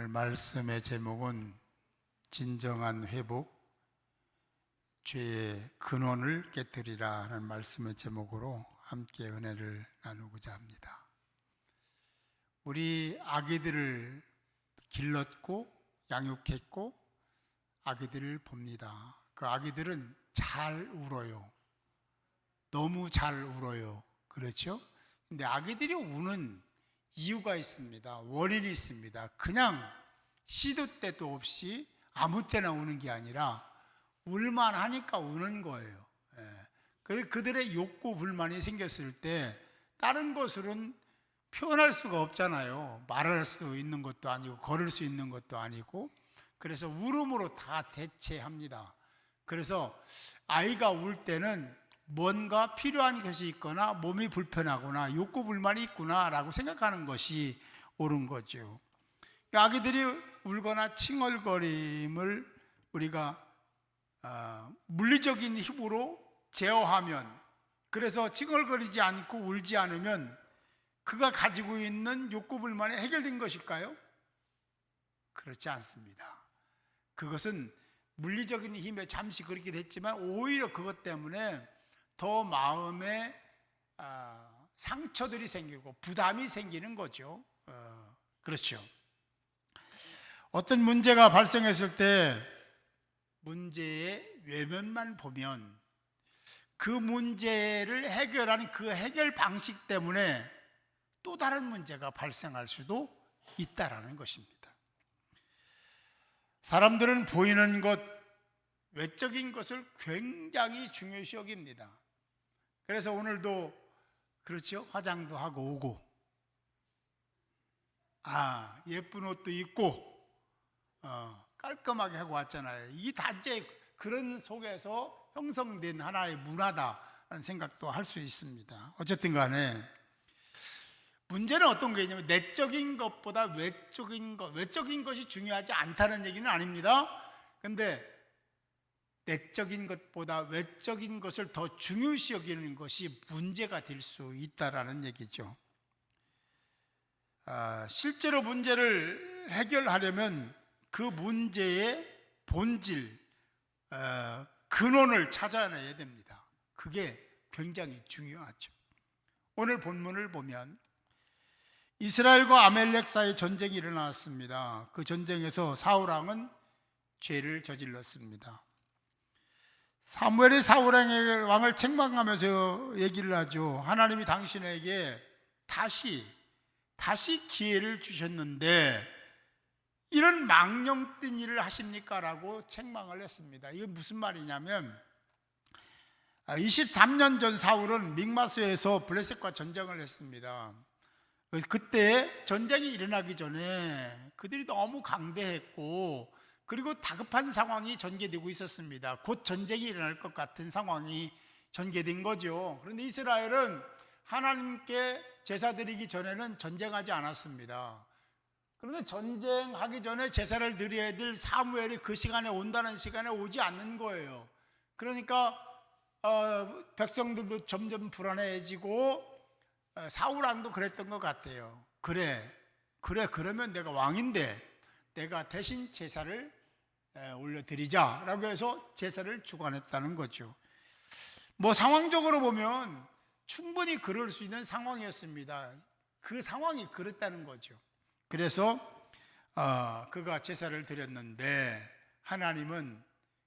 오늘 말씀의 제목은 진정한 회복, 죄의 근원을 깨뜨리라 하는 말씀의 제목으로 함께 은혜를 나누고자 합니다. 우리 아기들을 길렀고 양육했고 아기들을 봅니다. 그 아기들은 잘 울어요. 너무 잘 울어요. 그렇죠? 근데 아기들이 우는 이유가 있습니다. 원인이 있습니다. 그냥 시도 때도 없이 아무 때나 우는 게 아니라 울만 하니까 우는 거예요. 그들의 욕구 불만이 생겼을 때 다른 것으로는 표현할 수가 없잖아요. 말할 수 있는 것도 아니고 걸을 수 있는 것도 아니고, 그래서 울음으로 다 대체합니다. 그래서 아이가 울 때는 뭔가 필요한 것이 있거나 몸이 불편하거나 욕구 불만이 있구나 라고 생각하는 것이 옳은 거죠. 아기들이 울거나 칭얼거림을 우리가 물리적인 힘으로 제어하면, 그래서 칭얼거리지 않고 울지 않으면 그가 가지고 있는 욕구 불만이 해결된 것일까요? 그렇지 않습니다. 그것은 물리적인 힘에 잠시 그렇게 됐지만 오히려 그것 때문에 더 마음에 상처들이 생기고 부담이 생기는 거죠. 그렇죠. 어떤 문제가 발생했을 때 문제의 외면만 보면 그 문제를 해결하는 그 해결 방식 때문에 또 다른 문제가 발생할 수도 있다라는 것입니다. 사람들은 보이는 것, 외적인 것을 굉장히 중요시 여깁니다. 그래서 오늘도 그렇죠? 화장도 하고 오고, 예쁜 옷도 입고 깔끔하게 하고 왔잖아요. 이 단체 그런 속에서 형성된 하나의 문화다라는 생각도 할 수 있습니다. 어쨌든 간에 문제는 어떤 거냐면 내적인 것보다 외적인 것이 중요하지 않다는 얘기는 아닙니다. 근데 내적인 것보다 외적인 것을 더 중요시 여기는 것이 문제가 될 수 있다라는 얘기죠. 실제로 문제를 해결하려면 그 문제의 본질, 근원을 찾아내야 됩니다. 그게 굉장히 중요하죠. 오늘 본문을 보면 이스라엘과 아멜렉 사이 전쟁이 일어났습니다. 그 전쟁에서 사울 왕은 죄를 저질렀습니다. 사무엘이 사울 왕을 책망하면서 얘기를 하죠. 하나님이 당신에게 다시 기회를 주셨는데 이런 망령된 일을 하십니까? 라고 책망을 했습니다. 이게 무슨 말이냐면 23년 전 사울은 믹마스에서 블레셋과 전쟁을 했습니다. 그때 전쟁이 일어나기 전에 그들이 너무 강대했고 그리고 다급한 상황이 전개되고 있었습니다. 곧 전쟁이 일어날 것 같은 상황이 전개된 거죠. 그런데 이스라엘은 하나님께 제사 드리기 전에는 전쟁하지 않았습니다. 그런데 전쟁하기 전에 제사를 드려야 될 사무엘이 그 시간에 온다는 시간에 오지 않는 거예요. 그러니까 백성들도 점점 불안해지고 사울 왕도 그랬던 것 같아요. 그러면 내가 왕인데 내가 대신 제사를 올려드리자라고 해서 제사를 주관했다는 거죠. 상황적으로 보면 충분히 그럴 수 있는 상황이었습니다. 그 상황이 그랬다는 거죠. 그래서 그가 제사를 드렸는데 하나님은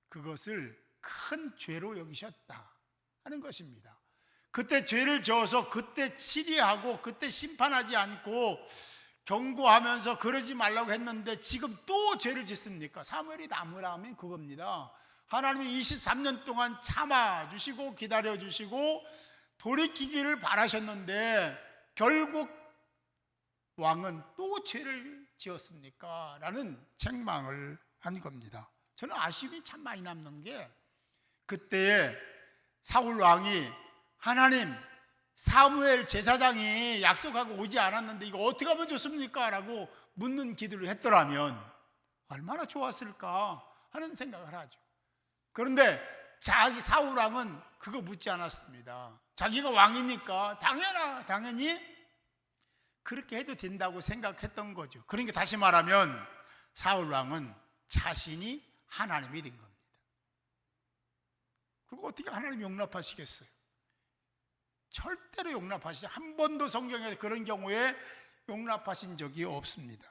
그것을 큰 죄로 여기셨다 하는 것입니다. 그때 죄를 지어서 그때 치리하고 그때 심판하지 않고 경고하면서 그러지 말라고 했는데 지금 또 죄를 짓습니까? 사무엘이 나무라면 그겁니다. 하나님이 23년 동안 참아주시고 기다려주시고 돌이키기를 바라셨는데 결국 왕은 또 죄를 지었습니까? 라는 책망을 한 겁니다. 저는 아쉬움이 참 많이 남는 게 그때 사울 왕이 하나님, 사무엘 제사장이 약속하고 오지 않았는데 이거 어떻게 하면 좋습니까? 라고 묻는 기도를 했더라면 얼마나 좋았을까 하는 생각을 하죠. 그런데 사울 왕은 그거 묻지 않았습니다. 자기가 왕이니까 당연히 그렇게 해도 된다고 생각했던 거죠. 그러니까 다시 말하면 사울 왕은 자신이 하나님이 된 겁니다. 그거 어떻게 하나님 용납하시겠어요? 절대로 용납하시지, 한 번도 성경에 그런 경우에 용납하신 적이 없습니다.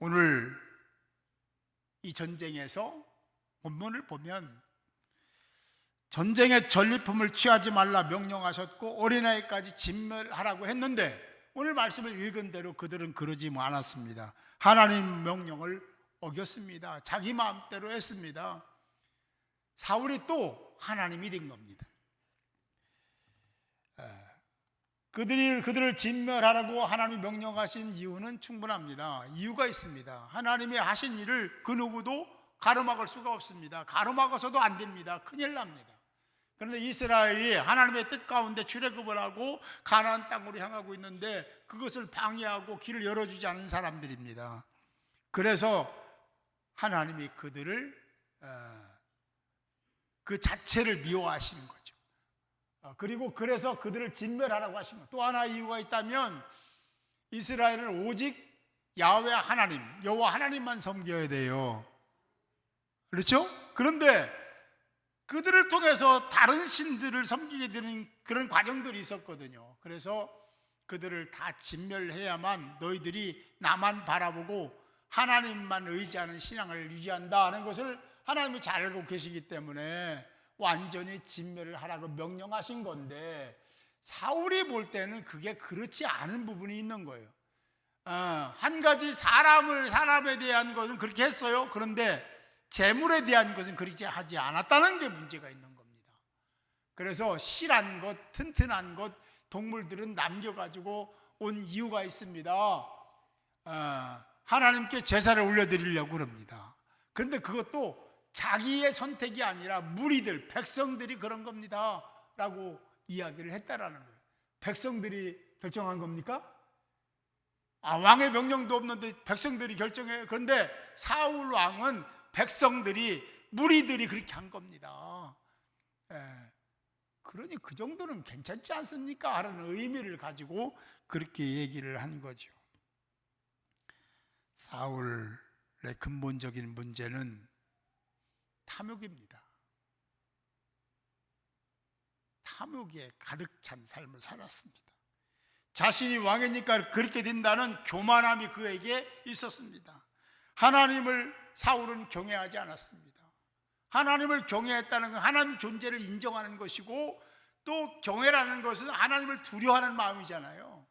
오늘 이 전쟁에서 본문을 보면 전쟁의 전리품을 취하지 말라 명령하셨고 어린아이까지 진멸하라고 했는데 오늘 말씀을 읽은 대로 그들은 그러지 않았습니다. 하나님 명령을 어겼습니다. 자기 마음대로 했습니다. 사울이 또 하나님이 된 겁니다. 그들을 진멸하라고 하나님이 명령하신 이유는 충분합니다. 이유가 있습니다. 하나님이 하신 일을 그 누구도 가로막을 수가 없습니다. 가로막아서도 안 됩니다. 큰일 납니다. 그런데 이스라엘이 하나님의 뜻 가운데 출애굽을 하고 가나안 땅으로 향하고 있는데 그것을 방해하고 길을 열어주지 않은 사람들입니다. 그래서 하나님이 그들을 그 자체를 미워하시는 거죠. 그리고 그래서 그들을 진멸하라고 하시는 또 하나 이유가 있다면 이스라엘은 오직 야훼 하나님, 여호와 하나님만 섬겨야 돼요. 그렇죠? 그런데 그들을 통해서 다른 신들을 섬기게 되는 그런 과정들이 있었거든요. 그래서 그들을 다 진멸해야만 너희들이 나만 바라보고 하나님만 의지하는 신앙을 유지한다는 것을 하나님이 잘 알고 계시기 때문에 완전히 진멸을 하라고 명령하신 건데 사울이 볼 때는 그게 그렇지 않은 부분이 있는 거예요. 한 가지 사람에 대한 것은 그렇게 했어요. 그런데 재물에 대한 것은 그렇게 하지 않았다는 게 문제가 있는 겁니다. 그래서 실한 것, 튼튼한 것, 동물들은 남겨가지고 온 이유가 있습니다. 하나님께 제사를 올려드리려고 그럽니다. 그런데 그것도 자기의 선택이 아니라 무리들, 백성들이 그런 겁니다 라고 이야기를 했다라는 거예요. 백성들이 결정한 겁니까? 왕의 명령도 없는데 백성들이 결정해요. 그런데 사울 왕은 백성들이, 무리들이 그렇게 한 겁니다. 그러니 그 정도는 괜찮지 않습니까? 하는 의미를 가지고 그렇게 얘기를 한 거죠. 사울의 근본적인 문제는 탐욕입니다. 탐욕에 가득 찬 삶을 살았습니다. 자신이 왕이니까 그렇게 된다는 교만함이 그에게 있었습니다. 하나님을 사울은 경외하지 않았습니다. 하나님을 경외했다는 건 하나님 존재를 인정하는 것이고 또 경외라는 것은 하나님을 두려워하는 마음이잖아요.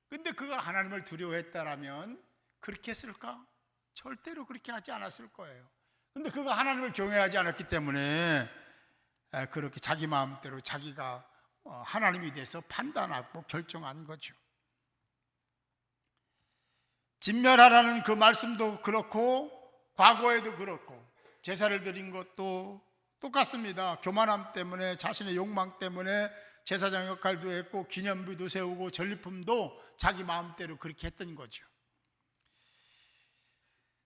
근데 그가 하나님을 두려워했다라면 그렇게 했을까? 절대로 그렇게 하지 않았을 거예요. 근데 그가 하나님을 경외하지 않았기 때문에 그렇게 자기 마음대로 자기가 하나님에 대해서 판단하고 결정한 거죠. 진멸하라는 그 말씀도 그렇고 과거에도 그렇고 제사를 드린 것도 똑같습니다. 교만함 때문에, 자신의 욕망 때문에 제사장 역할도 했고 기념비도 세우고 전리품도 자기 마음대로 그렇게 했던 거죠.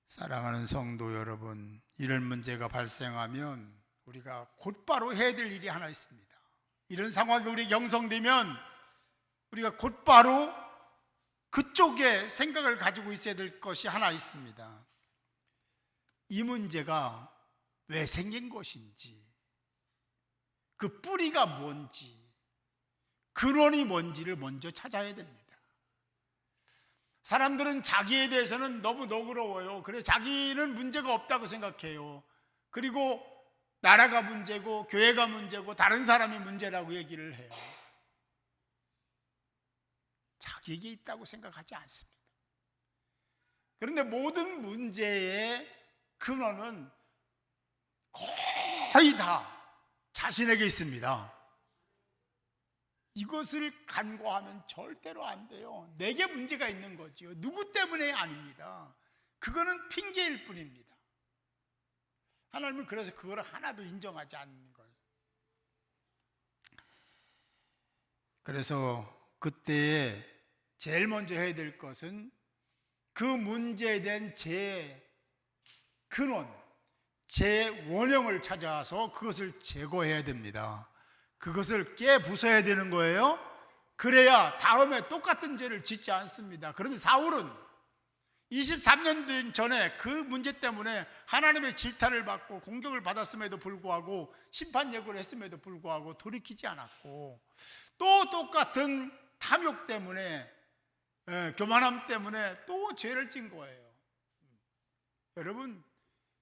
사랑하는 성도 여러분, 이런 문제가 발생하면 우리가 곧바로 해야 될 일이 하나 있습니다. 이런 상황이 우리 형성되면 우리가 곧바로 그쪽에 생각을 가지고 있어야 될 것이 하나 있습니다. 이 문제가 왜 생긴 것인지, 그 뿌리가 뭔지, 근원이 뭔지를 먼저 찾아야 됩니다. 사람들은 자기에 대해서는 너무 너그러워요. 그래서 자기는 문제가 없다고 생각해요. 그리고 나라가 문제고 교회가 문제고 다른 사람이 문제라고 얘기를 해요. 자기에게 있다고 생각하지 않습니다. 그런데 모든 문제의 근원은 거의 다 자신에게 있습니다. 이것을 간과하면 절대로 안 돼요. 내게 문제가 있는 거지요. 누구 때문에 아닙니다. 그거는 핑계일 뿐입니다. 하나님은 그래서 그걸 하나도 인정하지 않는 거예요. 그래서 그때에 제일 먼저 해야 될 것은 그 문제에 대한 제 근원, 제 원형을 찾아서 그것을 제거해야 됩니다. 그것을 깨부숴야 되는 거예요. 그래야 다음에 똑같은 죄를 짓지 않습니다. 그런데 사울은 23년 전에 그 문제 때문에 하나님의 질타를 받고 공격을 받았음에도 불구하고 심판 예고를 했음에도 불구하고 돌이키지 않았고, 또 똑같은 탐욕 때문에, 교만함 때문에 또 죄를 진 거예요. 여러분,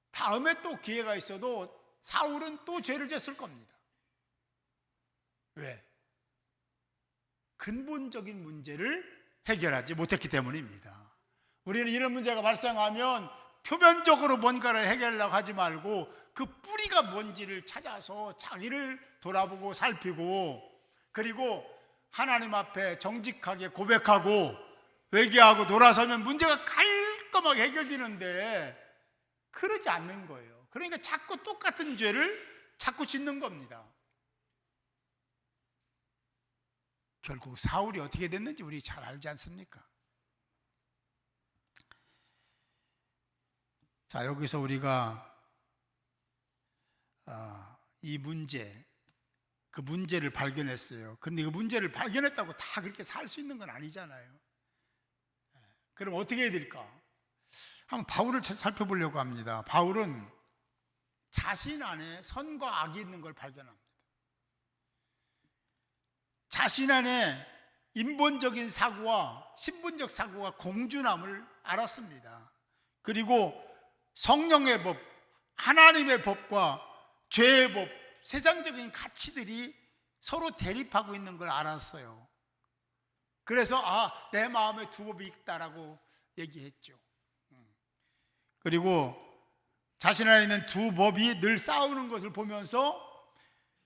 다음에 또 기회가 있어도 사울은 또 죄를 졌을 겁니다. 왜? 근본적인 문제를 해결하지 못했기 때문입니다. 우리는 이런 문제가 발생하면 표면적으로 뭔가를 해결하려고 하지 말고 그 뿌리가 뭔지를 찾아서 자기를 돌아보고 살피고, 그리고 하나님 앞에 정직하게 고백하고 회개하고 돌아서면 문제가 깔끔하게 해결되는데, 그러지 않는 거예요. 그러니까 자꾸 똑같은 죄를 자꾸 짓는 겁니다. 결국 사울이 어떻게 됐는지 우리 잘 알지 않습니까? 자, 여기서 우리가 이 문제, 그 문제를 발견했어요. 그런데 그 문제를 발견했다고 다 그렇게 살 수 있는 건 아니잖아요. 그럼 어떻게 해야 될까? 한번 바울을 살펴보려고 합니다. 바울은 자신 안에 선과 악이 있는 걸 발견합니다. 자신 안에 인본적인 사고와 신분적 사고가 공존함을 알았습니다. 그리고 성령의 법, 하나님의 법과 죄의 법, 세상적인 가치들이 서로 대립하고 있는 걸 알았어요. 그래서 내 마음에 두 법이 있다라고 얘기했죠. 그리고 자신 안에 있는 두 법이 늘 싸우는 것을 보면서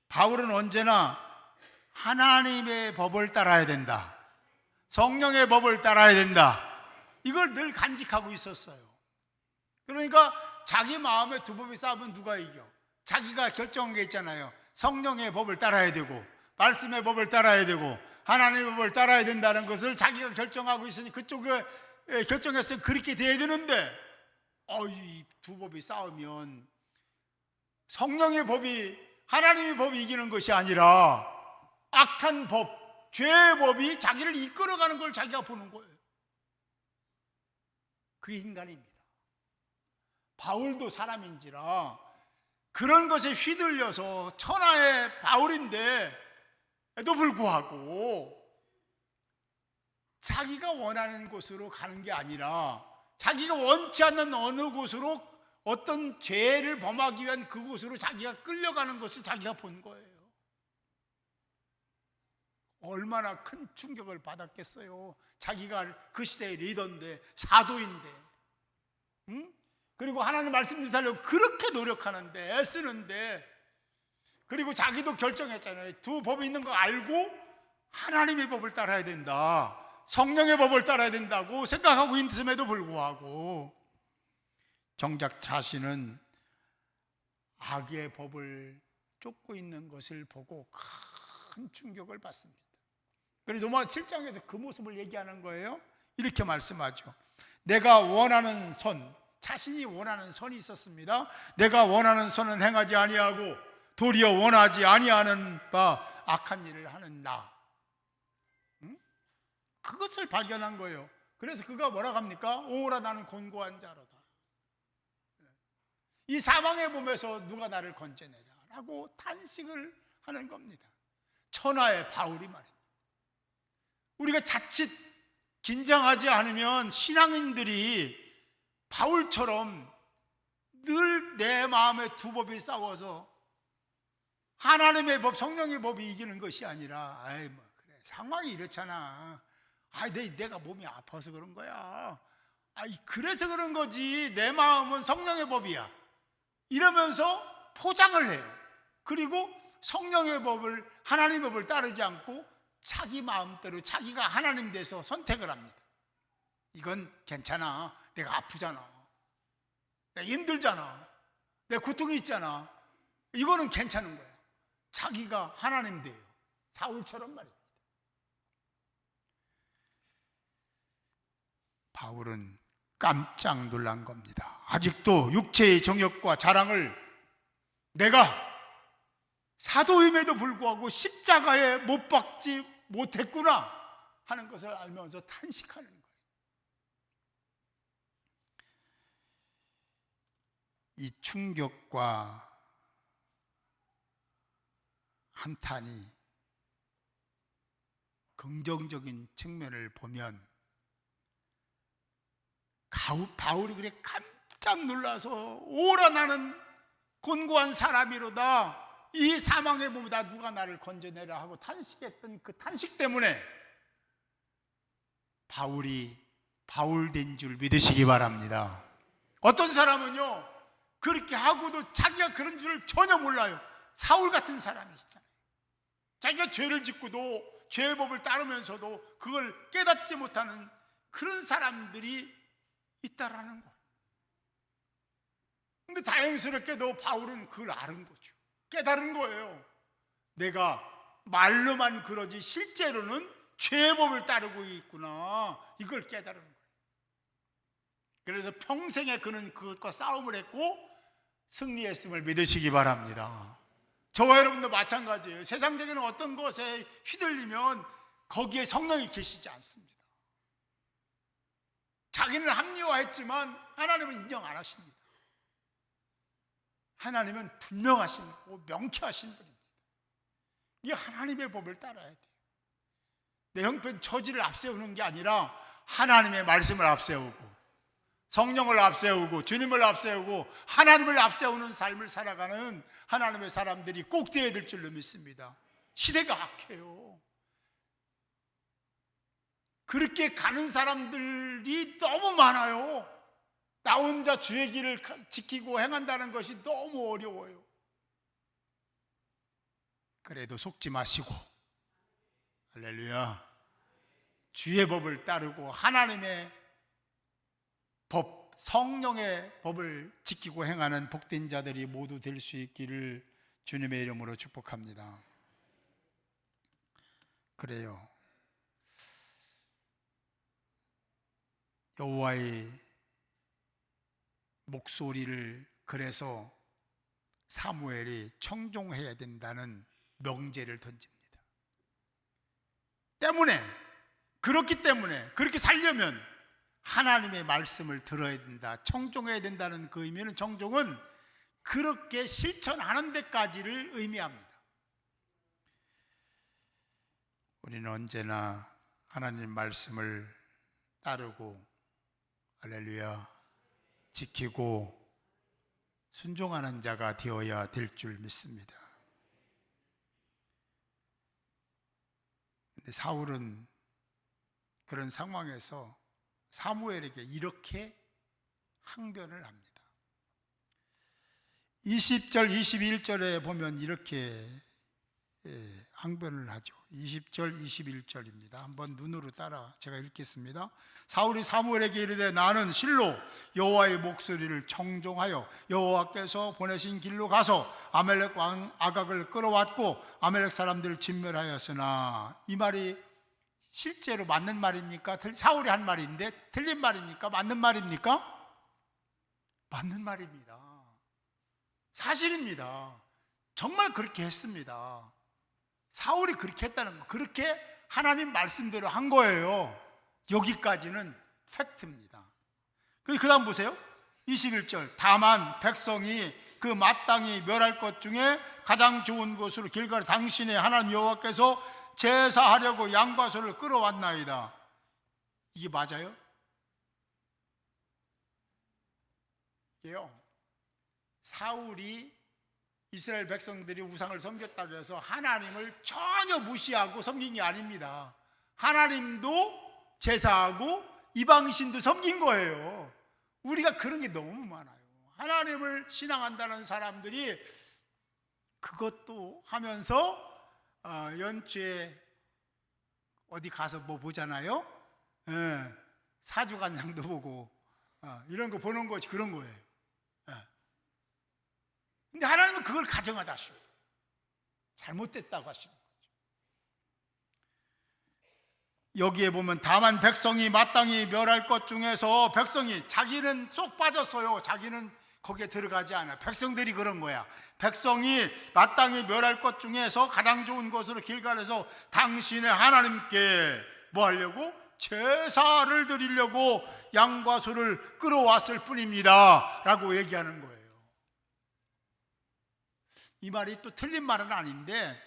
바울은 언제나 하나님의 법을 따라야 된다, 성령의 법을 따라야 된다, 이걸 늘 간직하고 있었어요. 그러니까 자기 마음에 두 법이 싸우면 누가 이겨? 자기가 결정한 게 있잖아요. 성령의 법을 따라야 되고 말씀의 법을 따라야 되고 하나님의 법을 따라야 된다는 것을 자기가 결정하고 있으니 그쪽에 결정했으면 그렇게 돼야 되는데, 이 두 법이 싸우면 성령의 법이, 하나님의 법이 이기는 것이 아니라 악한 법, 죄의 법이 자기를 이끌어가는 걸 자기가 보는 거예요. 그게 인간입니다. 바울도 사람인지라 그런 것에 휘둘려서 천하의 바울인데도 불구하고 자기가 원하는 곳으로 가는 게 아니라 자기가 원치 않는 어느 곳으로, 어떤 죄를 범하기 위한 그곳으로 자기가 끌려가는 것을 자기가 본 거예요. 얼마나 큰 충격을 받았겠어요. 자기가 그 시대의 리더인데, 사도인데, 그리고 하나님 말씀 전하려고 그렇게 노력하는데, 애쓰는데, 그리고 자기도 결정했잖아요. 두 법이 있는 거 알고 하나님의 법을 따라야 된다, 성령의 법을 따라야 된다고 생각하고 있음에도 불구하고 정작 자신은 악의 법을 쫓고 있는 것을 보고 큰 충격을 받습니다. 그래서 로마 7장에서 그 모습을 얘기하는 거예요. 이렇게 말씀하죠. 내가 원하는 선, 자신이 원하는 선이 있었습니다. 내가 원하는 선은 행하지 아니하고 도리어 원하지 아니하는 바 악한 일을 하는 나, 그것을 발견한 거예요. 그래서 그가 뭐라고 합니까? 오라 나는 곤고한 자로다. 이 사망의 몸에서 누가 나를 건져내냐 라고 탄식을 하는 겁니다. 천하의 바울이 말입니다. 우리가 자칫 긴장하지 않으면 신앙인들이 바울처럼 늘 내 마음에 두 법이 싸워서 하나님의 법, 성령의 법이 이기는 것이 아니라, 그래, 상황이 이렇잖아, 내가 몸이 아파서 그런 거야, 그래서 그런 거지, 내 마음은 성령의 법이야, 이러면서 포장을 해요. 그리고 성령의 법을, 하나님의 법을 따르지 않고 자기 마음대로 자기가 하나님 돼서 선택을 합니다. 이건 괜찮아, 내가 아프잖아, 내가 힘들잖아, 내 고통이 있잖아, 이거는 괜찮은 거야. 자기가 하나님 돼요. 사울처럼 말입니다. 바울은 깜짝 놀란 겁니다. 아직도 육체의 정욕과 자랑을, 내가 사도임에도 불구하고 십자가에 못 박지 못했구나 하는 것을 알면서 탄식하는 거예요. 이 충격과 한탄이 긍정적인 측면을 보면 바울이 그래 깜짝 놀라서 오라 나는 곤고한 사람이로다, 이 사망의 몸이다, 누가 나를 건져내라 하고 탄식했던 그 탄식 때문에 바울이 바울된 줄 믿으시기 바랍니다. 어떤 사람은요 그렇게 하고도 자기가 그런 줄을 전혀 몰라요. 사울 같은 사람이시잖아요. 자기가 죄를 짓고도 죄의 법을 따르면서도 그걸 깨닫지 못하는 그런 사람들이 있다라는 거예요. 근데 다행스럽게도 바울은 그걸 아는 거죠. 깨달은 거예요. 내가 말로만 그러지 실제로는 죄의 법을 따르고 있구나, 이걸 깨달은 거예요. 그래서 평생에 그는 그것과 싸움을 했고 승리했음을 믿으시기 바랍니다. 저와 여러분도 마찬가지예요. 세상적인 어떤 것에 휘둘리면 거기에 성령이 계시지 않습니다. 자기는 합리화했지만 하나님은 인정 안 하십니다. 하나님은 분명하시고 명쾌하신 분입니다. 이 하나님의 법을 따라야 돼요. 내 형편 처지를 앞세우는 게 아니라 하나님의 말씀을 앞세우고 성령을 앞세우고 주님을 앞세우고 하나님을 앞세우는 삶을 살아가는 하나님의 사람들이 꼭 되어야 될 줄로 믿습니다. 시대가 악해요. 그렇게 가는 사람들이 너무 많아요. 나 혼자 주의 길을 지키고 행한다는 것이 너무 어려워요. 그래도 속지 마시고, 할렐루야, 주의 법을 따르고 하나님의 법, 성령의 법을 지키고 행하는 복된 자들이 모두 될 수 있기를 주님의 이름으로 축복합니다. 그래요. 여호와의 목소리를 그래서 사무엘이 청종해야 된다는 명제를 던집니다. 그렇기 때문에 그렇게 살려면 하나님의 말씀을 들어야 된다, 청종해야 된다는 그 의미는, 청종은 그렇게 실천하는 데까지를 의미합니다. 우리는 언제나 하나님 말씀을 따르고, 할렐루야, 지키고 순종하는 자가 되어야 될 줄 믿습니다. 근데 사울은 그런 상황에서 사무엘에게 이렇게 항변을 합니다. 20절 21절에 보면 이렇게 항변을 하죠. 20절 21절입니다. 한번 눈으로 따라 제가 읽겠습니다. 사울이 사무엘에게 이르되 나는 실로 여호와의 목소리를 청종하여 여호와께서 보내신 길로 가서 아말렉 왕 아각을 끌어왔고 아말렉 사람들을 진멸하였으나, 이 말이 실제로 맞는 말입니까? 사울이 한 말인데 틀린 말입니까? 맞는 말입니까? 맞는 말입니다. 사실입니다. 정말 그렇게 했습니다. 사울이 그렇게 했다는 거, 그렇게 하나님 말씀대로 한 거예요. 여기까지는 팩트입니다. 그 다음 보세요. 21절, 다만 백성이 그 마땅히 멸할 것 중에 가장 좋은 곳으로 길가를 당신의 하나님 여호와께서 제사하려고 양과 소를 끌어왔나이다. 이게 맞아요? 이게요, 사울이 이스라엘 백성들이 우상을 섬겼다고 해서 하나님을 전혀 무시하고 섬긴 게 아닙니다. 하나님도 제사하고 이방신도 섬긴 거예요. 우리가 그런 게 너무 많아요. 하나님을 신앙한다는 사람들이 그것도 하면서 연초에 어디 가서 뭐 보잖아요. 사주간장도 보고 이런 거 보는 것이 그런 거예요. 근데 하나님은 그걸 가정하다 하시고 잘못됐다고 하시는 거죠. 여기에 보면 다만 백성이 마땅히 멸할 것 중에서, 백성이, 자기는 쏙 빠졌어요. 자기는 거기에 들어가지 않아요. 백성들이 그런 거야. 백성이 마땅히 멸할 것 중에서 가장 좋은 곳으로 길갈에서 당신의 하나님께 뭐 하려고? 제사를 드리려고 양과 소를 끌어왔을 뿐입니다 라고 얘기하는 거예요. 이 말이 또 틀린 말은 아닌데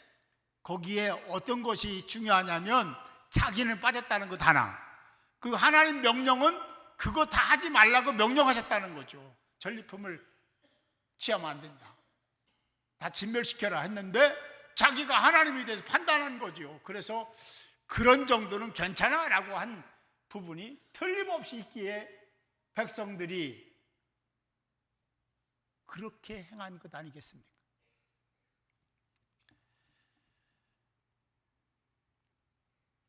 거기에 어떤 것이 중요하냐면 자기는 빠졌다는 것 하나, 그 하나님 명령은 그거 다 하지 말라고 명령하셨다는 거죠. 전리품을 취하면 안 된다, 다 진멸시켜라 했는데 자기가 하나님에 대해서 판단한 거죠. 그래서 그런 정도는 괜찮아 라고 한 부분이 틀림없이 있기에 백성들이 그렇게 행한 것 아니겠습니까?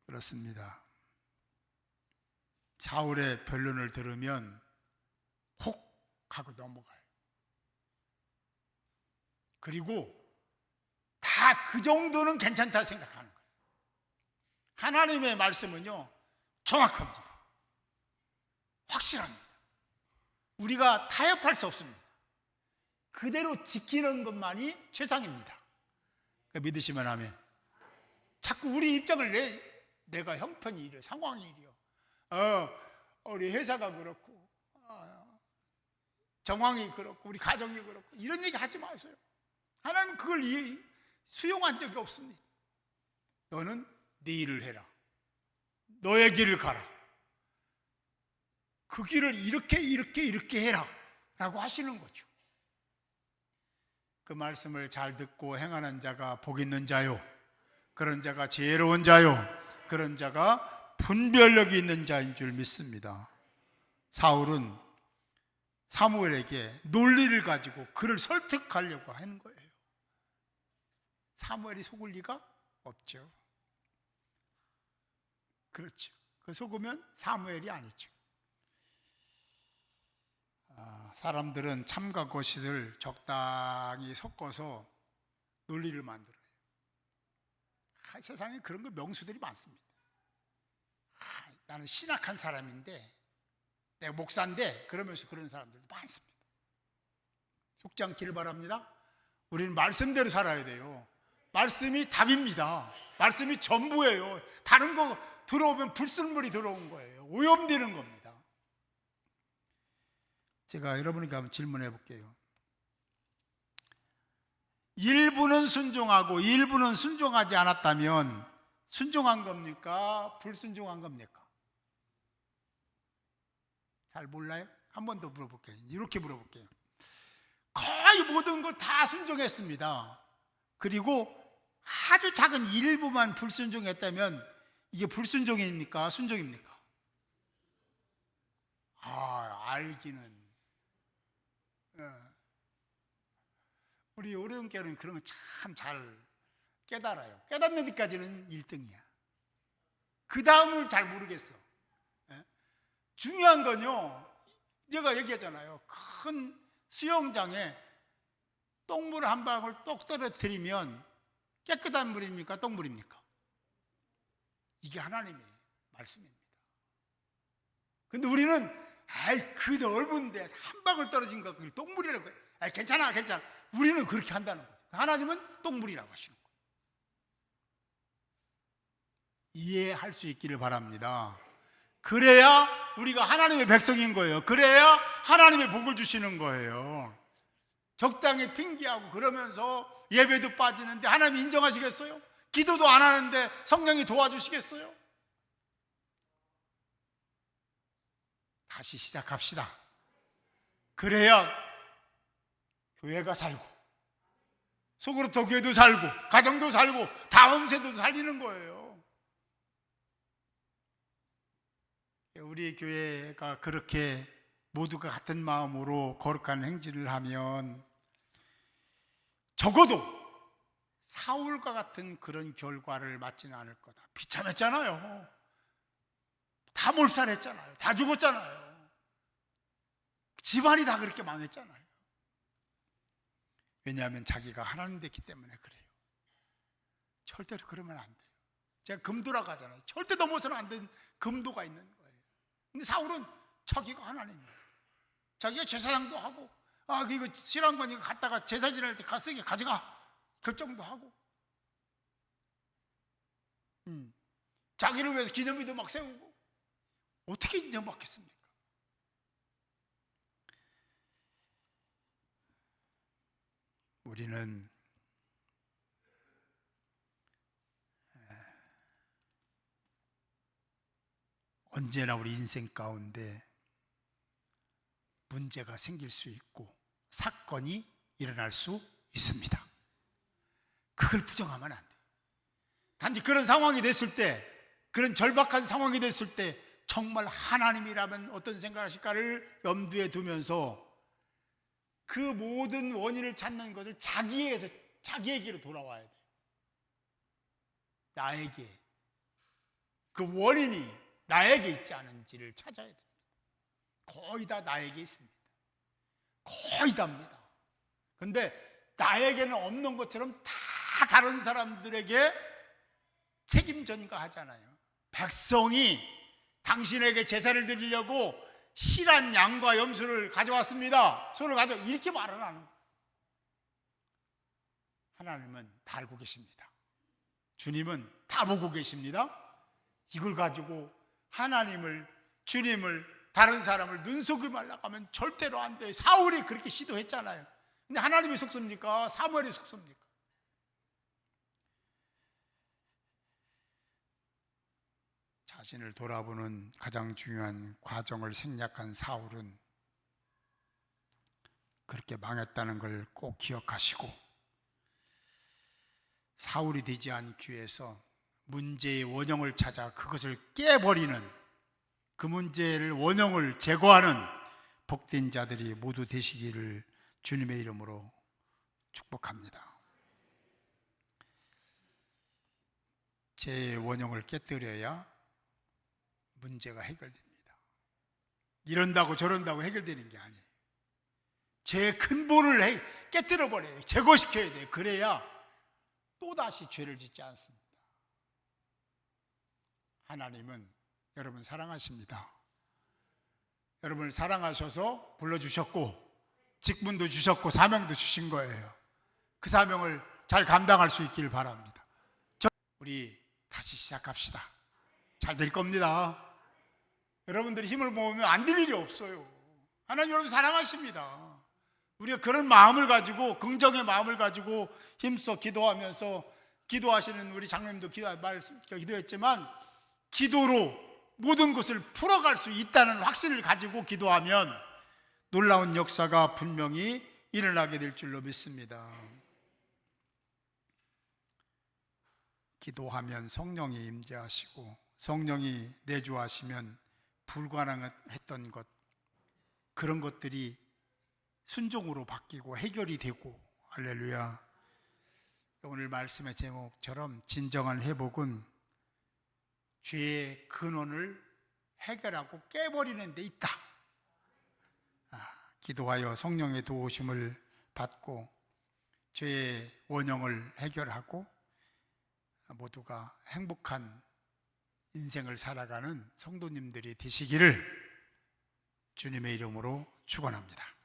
그렇습니다. 사울의 변론을 들으면 혹 하고 넘어가요. 그리고 다 그 정도는 괜찮다 생각하는 거예요. 하나님의 말씀은요 정확합니다. 확실합니다. 우리가 타협할 수 없습니다. 그대로 지키는 것만이 최상입니다. 믿으시면 아멘. 자꾸 우리 입장을 내가 형편이 이래, 상황이 이래요, 우리 회사가 그렇고, 정황이 그렇고, 우리 가정이 그렇고, 이런 얘기 하지 마세요. 하나님은 그걸 수용한 적이 없습니다. 너는 네 일을 해라, 너의 길을 가라, 그 길을 이렇게 해라 라고 하시는 거죠. 그 말씀을 잘 듣고 행하는 자가 복 있는 자요, 그런 자가 지혜로운 자요, 그런 자가 분별력이 있는 자인 줄 믿습니다. 사울은 사무엘에게 논리를 가지고 그를 설득하려고 하는 거예요. 사무엘이 속을 리가 없죠. 그렇죠. 그 속으면 사무엘이 아니죠. 사람들은 참과 거짓을 적당히 섞어서 논리를 만들어요. 세상에 그런 거 명수들이 많습니다. 나는 신학한 사람인데, 내가 목사인데, 그러면서 그런 사람들도 많습니다. 속지 않기를 바랍니다. 우리는 말씀대로 살아야 돼요. 말씀이 답입니다. 말씀이 전부예요. 다른 거 들어오면 불순물이 들어온 거예요. 오염되는 겁니다. 제가 여러분에게 한번 질문해 볼게요. 일부는 순종하고 일부는 순종하지 않았다면 순종한 겁니까? 불순종한 겁니까? 잘 몰라요? 한 번 더 물어볼게요. 이렇게 물어볼게요. 거의 모든 거 다 순종했습니다. 그리고 아주 작은 일부만 불순종했다면 이게 불순종입니까? 순종입니까? 알기는. 우리 오른교는 그런 거 참 잘 깨달아요. 깨닫는 데까지는 1등이야. 그 다음을 잘 모르겠어. 중요한 건요, 제가 얘기했잖아요. 큰 수영장에 똥물 한 방울 똑 떨어뜨리면 깨끗한 물입니까? 똥물입니까? 이게 하나님의 말씀입니다. 근데 우리는 그 넓은데 한 방울 떨어진 거 그걸 똥물이라고 해. 괜찮아. 우리는 그렇게 한다는 거죠. 하나님은 똥물이라고 하시는 거예요. 이해할 수 있기를 바랍니다. 그래야 우리가 하나님의 백성인 거예요. 그래야 하나님의 복을 주시는 거예요. 적당히 핑계하고 그러면서 예배도 빠지는데 하나님이 인정하시겠어요? 기도도 안 하는데 성령이 도와주시겠어요? 다시 시작합시다. 그래야 교회가 살고, 속으로부터 교회도 살고, 가정도 살고, 다음 세대도 살리는 거예요. 우리 교회가 그렇게 모두가 같은 마음으로 거룩한 행진을 하면 적어도 사울과 같은 그런 결과를 맞지는 않을 거다. 비참했잖아요. 다 몰살했잖아요. 다 죽었잖아요. 집안이 다 그렇게 망했잖아요. 왜냐하면 자기가 하나님 됐기 때문에 그래요. 절대로 그러면 안 돼요. 제가 금도라고 하잖아요. 절대 넘어서는 안 되는 금도가 있는 거예요. 근데 사울은 자기가 하나님이에요. 자기가 제사장도 하고, 이거 싫어한 거니까 갖다가 제사 지낼 때 쓰게 가져가 결정도 하고, 자기를 위해서 기념비도 막 세우고, 어떻게 인정받겠습니까? 우리는 언제나 우리 인생 가운데 문제가 생길 수 있고 사건이 일어날 수 있습니다. 그걸 부정하면 안 돼요. 단지 그런 상황이 됐을 때, 그런 절박한 상황이 됐을 때 정말 하나님이라면 어떤 생각하실까를 염두에 두면서 그 모든 원인을 찾는 것을 자기에게로 돌아와야 돼요. 나에게, 그 원인이 나에게 있지 않은지를 찾아야 됩니다. 거의 다 나에게 있습니다. 거의 다입니다. 근데 나에게는 없는 것처럼 다 다른 사람들에게 책임 전가하잖아요. 백성이 당신에게 제사를 드리려고 실한 양과 염소를 가져왔습니다. 이렇게 말을 하는 거예요. 하나님은 다 알고 계십니다. 주님은 다 보고 계십니다. 이걸 가지고 하나님을, 주님을, 다른 사람을 눈속임하려고 하면 절대로 안 돼요. 사울이 그렇게 시도했잖아요. 근데 하나님이 속습니까? 사무엘이 속습니까? 자신을 돌아보는 가장 중요한 과정을 생략한 사울은 그렇게 망했다는 걸 꼭 기억하시고, 사울이 되지 않기 위해서 문제의 원형을 찾아 그것을 깨버리는, 그 문제를 원형을 제거하는 복된 자들이 모두 되시기를 주님의 이름으로 축복합니다. 제 원형을 깨뜨려야 문제가 해결됩니다. 이런다고 저런다고 해결되는 게 아니에요. 제 근본을 깨뜨려 버려요. 제거시켜야 돼요. 그래야 또다시 죄를 짓지 않습니다. 하나님은 여러분 사랑하십니다. 여러분을 사랑하셔서 불러주셨고 직분도 주셨고 사명도 주신 거예요. 그 사명을 잘 감당할 수 있기를 바랍니다. 우리 다시 시작합시다. 잘 될 겁니다. 여러분들이 힘을 모으면 안 될 일이 없어요. 하나님 여러분 사랑하십니다. 우리가 그런 마음을 가지고, 긍정의 마음을 가지고 힘써 기도하면서, 기도하시는 우리 장로님도 기도했지만 기도로 모든 것을 풀어갈 수 있다는 확신을 가지고 기도하면 놀라운 역사가 분명히 일어나게 될 줄로 믿습니다. 기도하면 성령이 임재하시고 성령이 내주하시면 불가능했던 것, 그런 것들이 순종으로 바뀌고 해결이 되고, 할렐루야. 오늘 말씀의 제목처럼 진정한 회복은 죄의 근원을 해결하고 깨버리는 데 있다. 기도하여 성령의 도우심을 받고 죄의 원형을 해결하고 모두가 행복한 인생을 살아가는 성도님들이 되시기를 주님의 이름으로 축원합니다.